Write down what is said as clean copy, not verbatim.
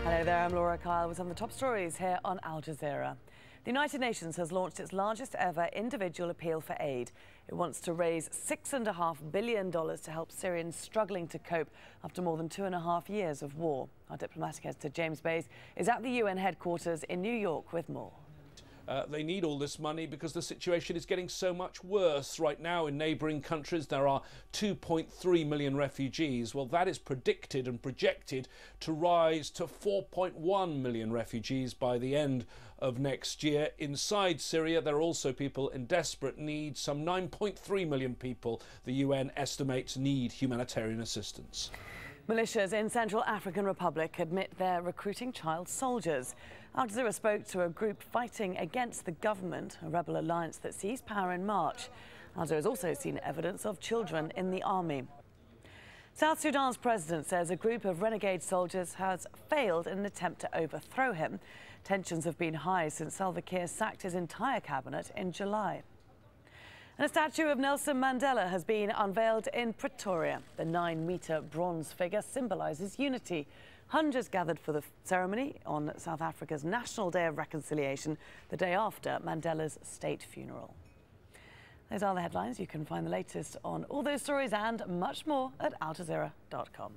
Hello there, I'm Laura Kyle with some of the top stories here on Al Jazeera. The United Nations has launched its largest ever individual appeal for aid. It wants to raise $6.5 billion to help Syrians struggling to cope after more than 2.5 years of war. Our diplomatic editor James Bays is at the UN headquarters in New York with more. They need all this money because the situation is getting so much worse. Right now in neighbouring countries there are 2.3 million refugees. Well, that is predicted and projected to rise to 4.1 million refugees by the end of next year. Inside Syria there are also people in desperate need. Some 9.3 million people the UN estimates need humanitarian assistance. Militias in Central African Republic admit they're recruiting child soldiers. Al Jazeera spoke to a group fighting against the government, a rebel alliance that seized power in March. Al Jazeera has also seen evidence of children in the army. South Sudan's president says a group of renegade soldiers has failed in an attempt to overthrow him. Tensions have been high since Salva Kiir sacked his entire cabinet in July. And a statue of Nelson Mandela has been unveiled in Pretoria. The 9-metre bronze figure symbolises unity. Hundreds gathered for the ceremony on South Africa's National Day of Reconciliation, the day after Mandela's state funeral. Those are the headlines. You can find the latest on all those stories and much more at aljazeera.com.